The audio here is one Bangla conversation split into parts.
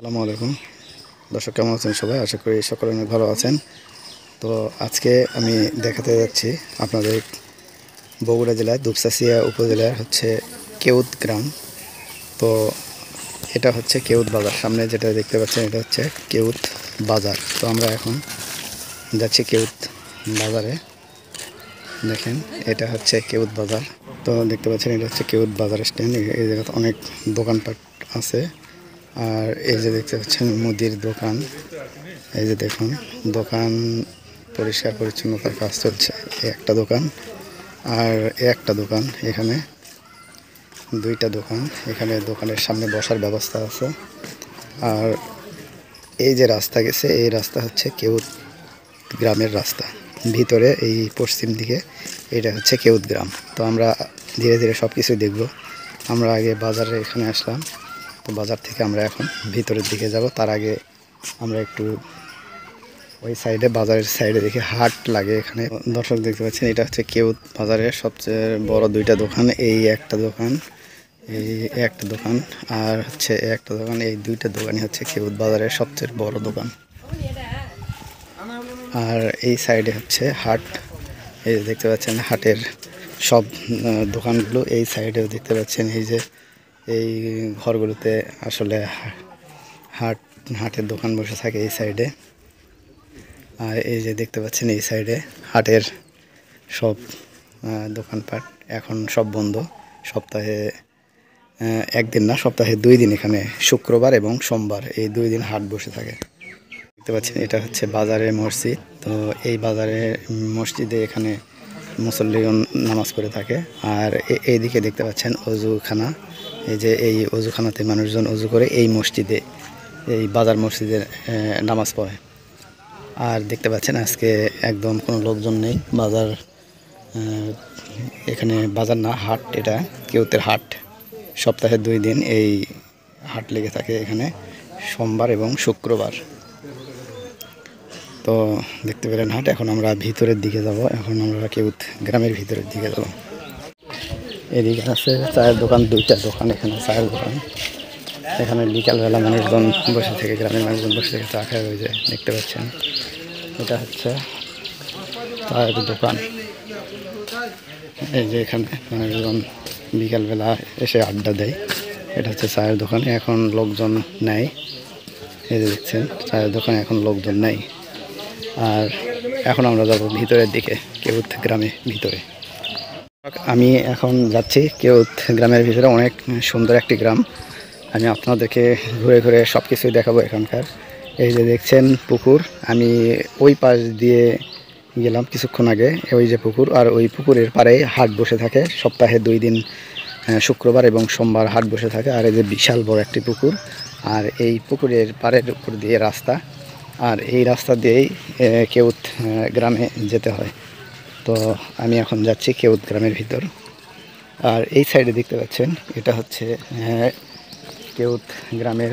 আসসালামু আলাইকুম দর্শক, কেমন আছেন সবাই? আশা করি সকলে অনেক ভালো আছেন। তো আজকে আমি দেখাতে যাচ্ছি আপনাদের বগুড়া জেলার দুপচাঁচিয়া উপজেলার কেউত গ্রাম। তো এটা কেউত বাজার, সামনে যেটা দেখতে পাচ্ছেন এটা কেউত বাজার। তো আমরা এখন যাচ্ছি কেউত বাজারে। দেখেন, এটা কেউত বাজার। তো দেখতে পাচ্ছেন এটা কেউত বাজার স্ট্যান্ড। এই জায়গাতে অনেক দোকানপাট আছে। আর এই যে দেখতে পাচ্ছেন মুদির দোকান। এই যে দেখুন, দোকান পরিষ্কার পরিচ্ছন্নতার কাজ চলছে। একটা দোকান আর একটা দোকান, এখানে দুইটা দোকান। এখানে দোকানের সামনে বসার ব্যবস্থা আছে। আর এই যে রাস্তা গেছে, এই রাস্তা কেউত গ্রামের রাস্তা। ভিতরে এই পশ্চিম দিকে এটা কেউত গ্রাম। তো আমরা ধীরে ধীরে সব কিছুই দেখব। আমরা আগে বাজারে এখানে আসলাম। তো বাজার থেকে আমরা এখন ভিতরের দিকে যাব। তার আগে আমরা একটু ওই সাইডে, বাজারের সাইডে দেখি হাট লাগে এখানে। দর্শক দেখতে পাচ্ছেন, এটা কেউত বাজারের সবচেয়ে বড় দুইটা দোকান। এই একটা দোকান, এই একটা দোকান, আর একটা দোকান। এই দুইটা দোকানই কেউত বাজারের সবচেয়ে বড় দোকান। আর এই সাইডে হাট। এই যে দেখতে পাচ্ছেন হাটের সব দোকানগুলো এই সাইডেও দেখতে পাচ্ছেন। এই যে এই ঘরগুলোতে আসলে হাটের দোকান বসে থাকে এই সাইডে। আর এই যে দেখতে পাচ্ছেন এই সাইডে হাটের সব দোকানপাট এখন সব বন্ধ। সপ্তাহে একদিন না, সপ্তাহে 2 দিন এখানে শুক্রবার এবং সোমবার, এই 2 দিন হাট বসে থাকে। দেখতে পাচ্ছেন এটা বাজারের মসজিদ। তো এই বাজারের মসজিদে এখানে মুসল্লিগণ নামাজ পড়ে থাকে। আর এইদিকে দেখতে পাচ্ছেন অজুখানা। এই যে এই অজুখানাতে মানুষজন অজু করে এই মসজিদে, এই বাজার মসজিদে নামাজ পড়ে। আর দেখতে পাচ্ছেন আজকে একদম কোনো লোকজন নেই। বাজার এখানে বাজার না, হাট। এটা কেউতের হাট। সপ্তাহে 2 দিন এই হাট লেগে থাকে এখানে, সোমবার এবং শুক্রবার। তো দেখতে পেলেন হাট। এখন আমরা ভিতরের দিকে যাব। এখন আমরা কেউত গ্রামের ভিতরের দিকে যাব। এদিকে আছে চায়ের দোকান, দুইটা দোকান এখানে চায়ের দোকান। এখানে বিকালবেলা মানুষজন বসে থেকে, গ্রামের মানুষজন বসে থেকে চা খায়। ওই যে দেখতে পাচ্ছেন এটা চায়ের দোকান। এই যে এখানে মানুষজন বিকালবেলা এসে আড্ডা দেয়। এটা চায়ের দোকান। এখন লোকজন নেই। এই যে দেখছেন চায়ের দোকানে এখন লোকজন নেই। আর এখন আমরা যাব ভিতরের দিকে, কেউত গ্রামে ভিতরে। আমি এখন যাচ্ছি কেউত গ্রামের ভিতরে। অনেক সুন্দর একটি গ্রাম। আমি আপনাদেরকে ঘুরে ঘুরে সব কিছুই দেখাবো এখানকার। এই যে দেখছেন পুকুর। আমি ওই পাশ দিয়ে গেলাম কিছুক্ষণ আগে। ওই যে পুকুর, আর ওই পুকুরের পাড়ে হাট বসে থাকে সপ্তাহে 2 দিন, শুক্রবার এবং সোমবার হাট বসে থাকে। আর এই যে বিশাল বড় একটি পুকুর, আর এই পুকুরের পাড়ের উপর দিয়ে রাস্তা। আর এই রাস্তা দিয়েই কেউত গ্রামে যেতে হয়। তো আমি এখন যাচ্ছি কেউত গ্রামের ভিতর। আর এই সাইডে দেখতে পাচ্ছেন এটা কেউত গ্রামের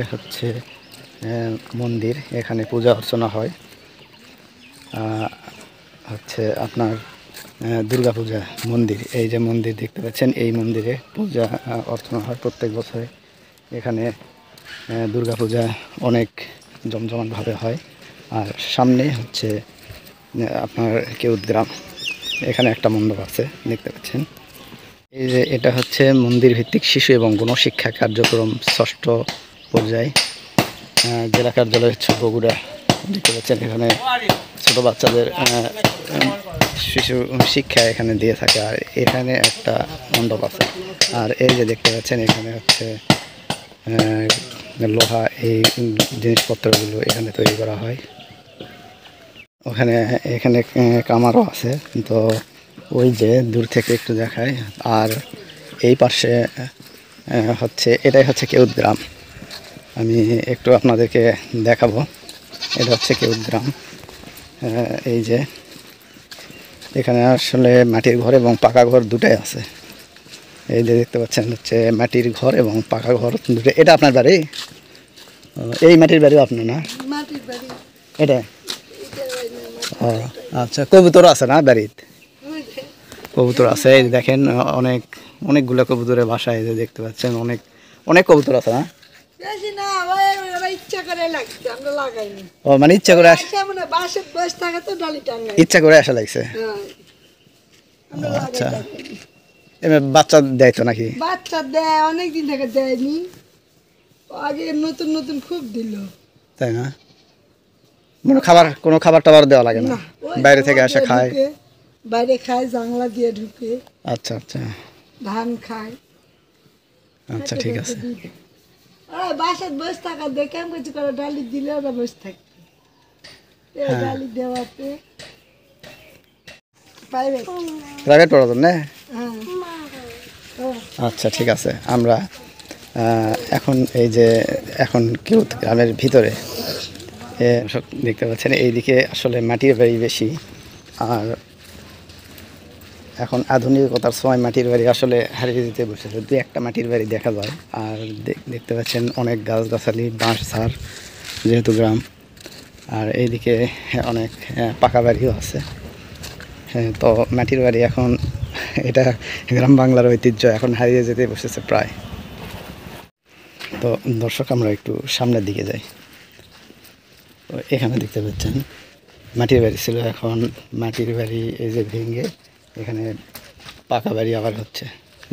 মন্দির। এখানে পূজা অর্চনা হয়। আপনার দুর্গা পূজা মন্দির। এই যে মন্দির দেখতে পাচ্ছেন, এই মন্দিরে পূজা অর্চনা হয় প্রত্যেক বছরে। এখানে দুর্গা পূজা অনেক জমজমাটভাবে হয়। আর সামনে আপনার কেউত গ্রাম। এখানে একটা মণ্ডপ আছে দেখতে পাচ্ছেন। এই যে এটা মন্দির ভিত্তিক শিশু এবং গণশিক্ষা কার্যক্রম 6ষ্ঠ পর্যায়, জেলা কার্যালয় বগুড়া। দেখতে পাচ্ছেন এখানে ছোট বাচ্চাদের শিশু শিক্ষা এখানে দিয়ে থাকে। আর এখানে একটা মণ্ডপ আছে। আর এই যে দেখতে পাচ্ছেন এখানে লোহা, এই জিনিসপত্রগুলো এখানে তৈরি করা হয়। এখানে কামারও আছে। তো ওই যে দূর থেকে একটু দেখায়। আর এই পাশে এটাই কেউত গ্রাম। আমি একটু আপনাদেরকে দেখাবো। এটা কেউত গ্রাম। এই যে এখানে আসলে মাটির ঘর এবং পাকা ঘর দুটাই আছে। এই যে দেখতে পাচ্ছেন মাটির ঘর এবং পাকা ঘর দুটো। এটা আপনার বাড়ি? এই মাটির বাড়িও আপনার না? এটা ও আচ্ছা। কবুতর আছে না বাড়িতে? কবুতর আছে। এই দেখেন অনেকগুলো কবুতরের বাসা। এই যে দেখতে পাচ্ছেন অনেক কবুতর আছে না? করে লাগছে, আমরা লাগাইনি। ও মানে ইচ্ছা করে মানে বাসের বয়স থাকে তো ডালি টাঙ্গাই। ইচ্ছা করে আসা লাগছে। আমরা আচ্ছা, লাগাইনি। এমনি বাচ্চা দেয় তো নাকি? বাচ্চা দেয়, অনেকদিন থেকে দেয়নি। আগে নতুন নতুন খুব দিল। তাই না? কোনো খাবার টাবার দেওয়া লাগে না, বাইরে থেকে আসে খায়? বাইরে খায়, জানলা দিয়ে ঢুকে। আচ্ছা আচ্ছা, ধান খায়। আচ্ছা ঠিক আছে। বাসার বসে থাকা দেখে আমি কিছু করে ডালি দিলে ওরা বসে থাকবে। ডালি দেওয়াতে প্রাইভেট পড়াতেন না? আচ্ছা ঠিক আছে। আমরা এখন এই যে এখন কেউ গ্রামের ভিতরে দেখতে পাচ্ছেন, এইদিকে আসলে মাটির বাড়ি বেশি। আর এখন আধুনিকতার সময় মাটির বাড়ি আসলে হারিয়ে যেতে বসেছে, দু একটা মাটির বাড়ি দেখা যায়। আর দেখতে পাচ্ছেন অনেক গাছগাছালি, বাঁশ ঝাড় যেহেতু গ্রাম। আর এইদিকে অনেক পাকা বাড়িও আছে। হ্যাঁ, তো মাটির বাড়ি এখন এটা গ্রাম বাংলার ঐতিহ্য এখন হারিয়ে যেতে বসেছে প্রায়। তো দর্শক আমরা একটু সামনের দিকে যাই। তো এখানে দেখতে পাচ্ছেন মাটির বাড়ি ছিল, এখন মাটির বাড়ি এই যে ভেঙে এখানে পাকা বাড়ি আবার হচ্ছে।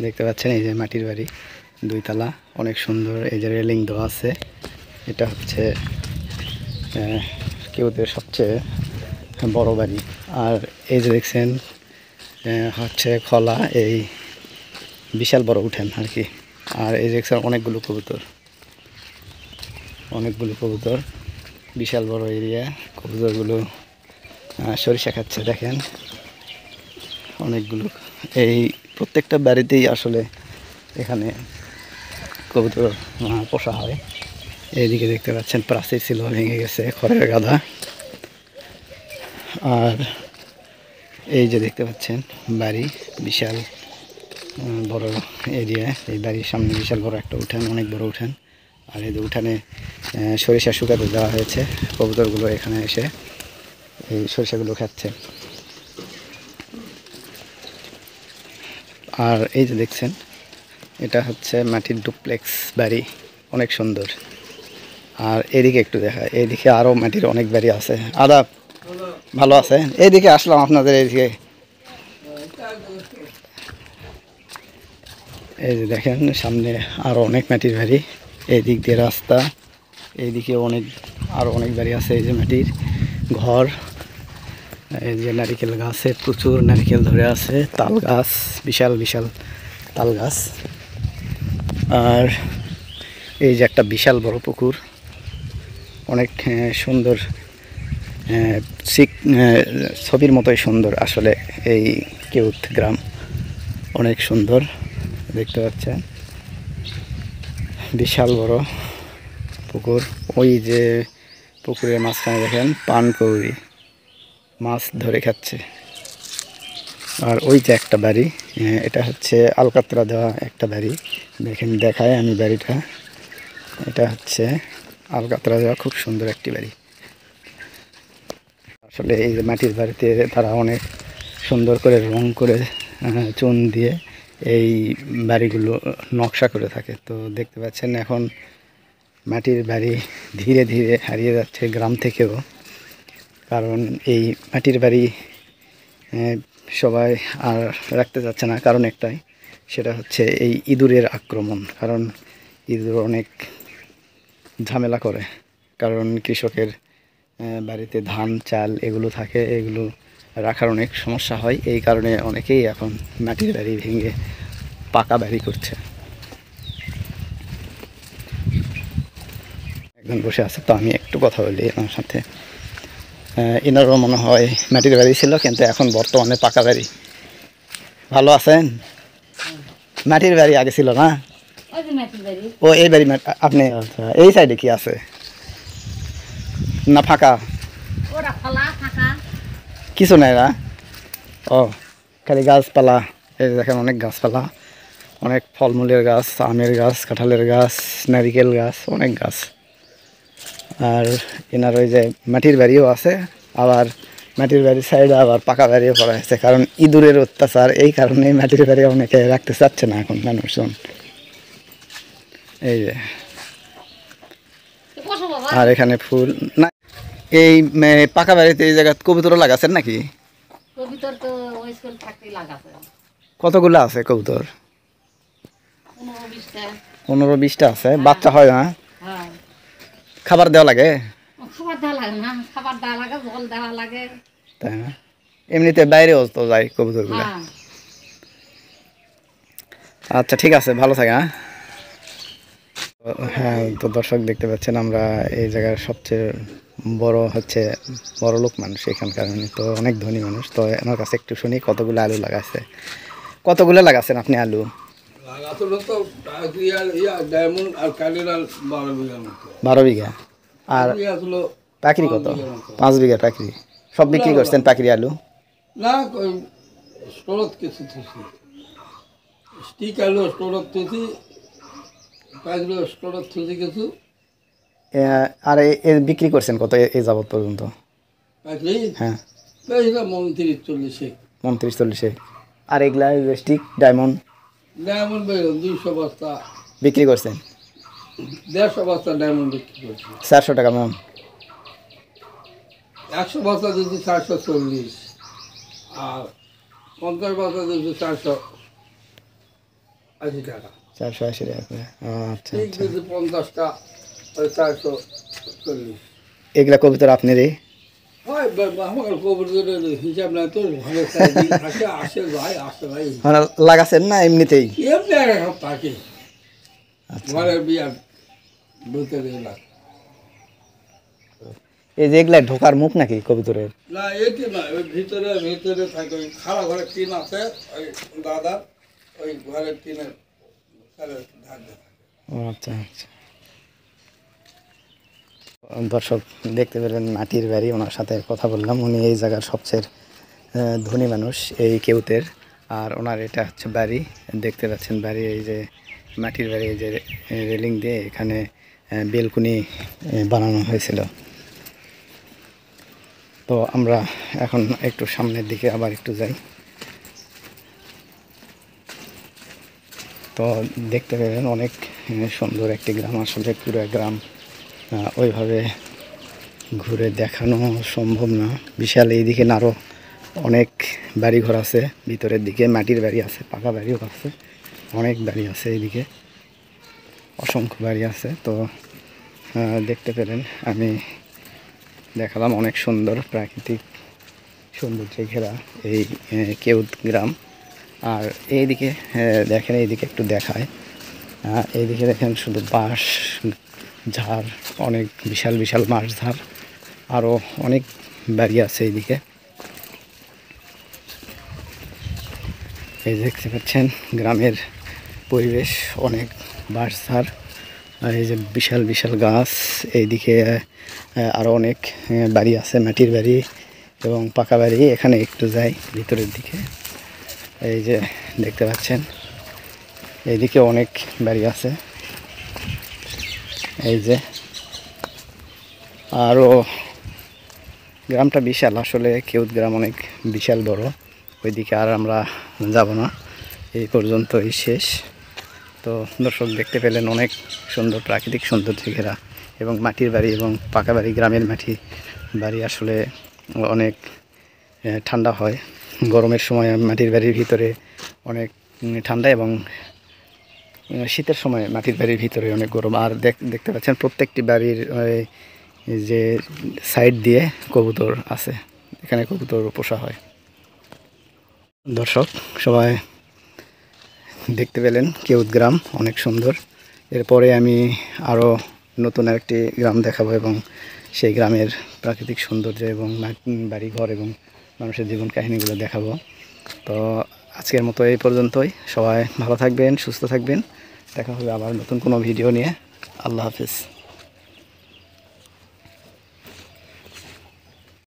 দেখতে পাচ্ছেন এই যে মাটির বাড়ি, 2 তলা, অনেক সুন্দর। এই যে রেলিং দেওয়া আছে। এটা হচ্ছে কেউদের সবচেয়ে বড় বাড়ি। আর এই যে দেখছেন হচ্ছে খোলা, এই বিশাল বড় উঠেন আর কি। আর এই দেখছেন অনেকগুলো কবুতর, বিশাল বড় এরিয়া। কবুতরগুলো সরিষা খাচ্ছে দেখেন অনেকগুলো। এই প্রত্যেকটা বাড়িতেই আসলে এখানে কবুতর পোষা হয়। এইদিকে দেখতে পাচ্ছেন প্রাচীর ছিল, ভেঙে গেছে, খড়ের গাদা। আর এই যে দেখতে পাচ্ছেন বাড়ি, বিশাল বড় এরিয়া। এই বাড়ির সামনে বিশাল বড় একটা উঠান, অনেক বড় উঠান। আর এই যে উঠানে সরিষা শুকাতে দেওয়া হয়েছে। কবুতরগুলো এখানে এসে এই সরিষাগুলো খাচ্ছে। আর এই যে দেখছেন এটা হচ্ছে মাটির ডুপ্লেক্স বাড়ি, অনেক সুন্দর। আর এদিকে একটু দেখা, এইদিকে আরও মাটির অনেক বাড়ি আছে। আদাব, ভালো আছে? এইদিকে আসলাম আপনাদের এইদিকে। এই যে দেখেন সামনে আরও অনেক মাটির বাড়ি, এই দিক দিয়ে রাস্তা, এইদিকে আরও অনেক বাড়ি আছে। এই যে মাটির ঘর, এই যে নারিকেল গাছে প্রচুর নারিকেল ধরে আছে, তাল গাছ, বিশাল বিশাল তাল গাছ। আর এই যে একটা বিশাল বড় পুকুর, অনেক সুন্দর, ছবির মতোই সুন্দর আসলে। এই কেউত গ্রাম অনেক সুন্দর, দেখতে পাচ্ছেন বিশাল বড় পুকুর। ওই যে পুকুরের মাঝখানে দেখেন পানকৌড়ি মাছ ধরে খাচ্ছে। আর ওই যে একটা বাড়ি, এটা হচ্ছে আলকাতরা দেওয়া একটা বাড়ি। দেখেন দেখায় আমি বাড়িটা, এটা হচ্ছে আলকাতরা দেওয়া খুব সুন্দর একটি বাড়ি। আসলে এই যে মাটির বাড়িতে তারা অনেক সুন্দর করে রং করে চুন দিয়ে এই বাড়িগুলো নকশা করে থাকে। তো দেখতে পাচ্ছেন এখন মাটির বাড়ি ধীরে ধীরে হারিয়ে যাচ্ছে গ্রাম থেকেও। কারণ এই মাটির বাড়ি সবাই আর রাখতে চাচ্ছে না, কারণ একটাই, সেটা হচ্ছে এই ইঁদুরের আক্রমণ। কারণ ইঁদুর অনেক ঝামেলা করে, কারণ কৃষকের বাড়িতে ধান চাল এগুলো থাকে, এগুলো রাখার অনেক সমস্যা হয়। এই কারণে অনেকেই এখন মাটির বাড়ি ভেঙে পাকা বাড়ি করছে। একজন বসে আছে, তো আমি একটু কথা বলি আমার সাথে। এনারও মনে হয় মাটির বাড়ি ছিল, কিন্তু এখন বর্তমানে পাকা বাড়ি। ভালো আছেন? মাটির বাড়ি আগে ছিল না? ও এই বাড়ি আপনি? আচ্ছা, এই সাইডে কি আছে না ফাঁকা? কিছু নাই না? ও খালি গাছপালা। এই দেখেন অনেক গাছপালা, অনেক ফলমূলের গাছ, আমের গাছ, কাঁঠালের গাছ, নারিকেল গাছ, অনেক গাছ। আর এনার ওই যে মাটির বাড়িও আছে, আবার মাটির বাড়ির সাইডে আবার পাকা বাড়িও করা হয়েছে। কারণ ইঁদুরের অত্যাচার, এই কারণেই মাটির বাড়ি অনেকে রাখতে চাচ্ছে না এখন মানুষজন। এই যে আর এখানে ফুল না। এই পাকা বাড়িতে এই জায়গা কবুতর লাগাছেন নাকি? কবিতর তো ওই স্কুল থাকতে লাগাছে কতগুলো আছে কবুতর? 15-20টা। 15-20টা আছে। বাচ্চা হয় না? হ্যাঁ, খাবার দেওয়া লাগে? খাবার দেওয়া লাগে না, খাবার দেওয়া লাগে, জল দেওয়া লাগে। তাই না? এমনিতে বাইরেও তো যায় কবুতরগুলো। হ্যাঁ, আচ্ছা ঠিক আছে, ভালো থাকে। হ্যাঁ, তো দর্শক দেখতে পাচ্ছেন আমরা এই জায়গার সবচেয়ে বড় হচ্ছে বড় লোক মানুষ এখানকার, তো অনেক ধনী মানুষ। তো আমার কাছে একটু শুনি কতগুলো আলু লাগাচ্ছে। কতগুলো লাগাচ্ছেন আপনি আলু? লাগাতো তো ডায়মন্ড আর কালিরাল 12 বিঘার মতো। 12 বিঘা। আর আসলো পাকড়ি কত? 5 বিঘা পাকড়ি। সব বিক্রি করছেন পাকড়ি আলু? না, স্টোরত কিছু থুছি, স্টিক আলু স্টোরত থুছি, পাঁচগুলো স্টোরত থুছি কিছু। আর এর বিক্রি করছেন কত এই যাবৎ পর্যন্ত? পাখি হ্যাঁ, পেয়েছিলাম 39-40। 39-40। আর এগুলা স্টিক ডায়মন্ড ডায়মন্ড বেরোন 200 বস্তা বিক্রি করছেন? 150 বস্তা ডায়মন্ড বিক্রি করছি। 400 টাকা মন। 100 বস্তা দিচ্ছি 440, আর 50 বস্তা দিচ্ছি 480 টাকা। 480 টাকা করে। আচ্ছা ঠিক আচ্ছা। দিচ্ছি 50টা, ওই 440। এগুলা কবিতর আপনারই? হয় আমার কবুতরের হিসাব নাই তো, ঘরে থাকে, আসে ভাই, আসে ভাই, মানে লাগাছেন না এমনিতেই? এমনি সব থাকে আচ্ছা। ঘরের বিয়ার বলতে গেলাম। এই যে এগুলা ঢোকার মুখ নাকি কবিতরের? না, এটি না, ওই ভিতরে ভিতরে থাকে, ওই খাড়া ঘরের টিন আছে ওই দাদার, ওই ঘরের টিনের ধার দিয়ে থাকে। ও আচ্ছা আচ্ছা। দর্শক দেখতে পেলেন মাটির বাড়ি, ওনার সাথে কথা বললাম। উনি এই জায়গার সবচেয়ে ধনী মানুষ এই কেউতের। আর ওনার এটা হচ্ছে বাড়ি, দেখতে পাচ্ছেন বাড়ি, এই যে মাটির বাড়ি, এই যে রেলিং দিয়ে এখানে বেলকুনি বানানো হয়েছিল। তো আমরা এখন একটু সামনের দিকে আবার একটু যাই। তো দেখতে পেলেন অনেক সুন্দর একটি গ্রাম, আসলে পুরো গ্রাম ওইভাবে ঘুরে দেখানো সম্ভব না। বিশাল এইদিকে আরও অনেক বাড়িঘর আছে, ভিতরের দিকে মাটির বাড়ি আছে, পাকা বাড়িও আছে, অনেক বাড়ি আছে এইদিকে, অসংখ্য বাড়ি আছে। তো দেখতে পেলেন আমি দেখালাম অনেক সুন্দর প্রাকৃতিক সৌন্দর্যে ঘেরা এই কেউত গ্রাম। আর এইদিকে দেখেন, এইদিকে একটু দেখায়, এইদিকে দেখেন শুধু বাঁশ ঝাড়, অনেক বিশাল বিশাল বাঁশ ঝাড়, আরও অনেক বাড়ি আছে এইদিকে। এই দেখতে পাচ্ছেন গ্রামের পরিবেশ, অনেক বাঁশ ঝাড়, আর এই যে বিশাল বিশাল গাছ। এইদিকে আরও অনেক বাড়ি আছে, মাটির বাড়ি এবং পাকা বাড়ি। এখানে একটু যাই ভিতরের দিকে, এই যে দেখতে পাচ্ছেন এইদিকে অনেক বাড়ি আছে, এই যে। আরও গ্রামটা বিশাল, আসলে কেউত গ্রাম অনেক বিশাল বড়। ওইদিকে আর আমরা যাব না, এই পর্যন্তই শেষ। তো দর্শক দেখতে পেলেন অনেক সুন্দর প্রাকৃতিক সৌন্দর্য ঘেরা এবং মাটির বাড়ি এবং পাকা বাড়ি। গ্রামের মাটি বাড়ি আসলে অনেক ঠান্ডা হয়, গরমের সময় মাটির বাড়ির ভিতরে অনেক ঠান্ডা, এবং শীতের সময় মাটির বাড়ির ভিতরে অনেক গরম। আর দেখতে পাচ্ছেন প্রত্যেকটি বাড়ির যে সাইড দিয়ে কবুতর আছে, এখানে কবুতর পোষা হয়। দর্শক সবাই দেখতে পেলেন কেউত গ্রাম অনেক সুন্দর। এরপরে আমি আরও নতুন একটি গ্রাম দেখাবো এবং সেই গ্রামের প্রাকৃতিক সৌন্দর্য এবং বাড়িঘর এবং মানুষের জীবন কাহিনীগুলো দেখাবো। তো আজকের মতো এই পর্যন্তই। সবাই ভালো থাকবেন, সুস্থ থাকবেন। দেখা হবে আবার নতুন কোনো ভিডিও নিয়ে। আল্লাহ হাফিজ।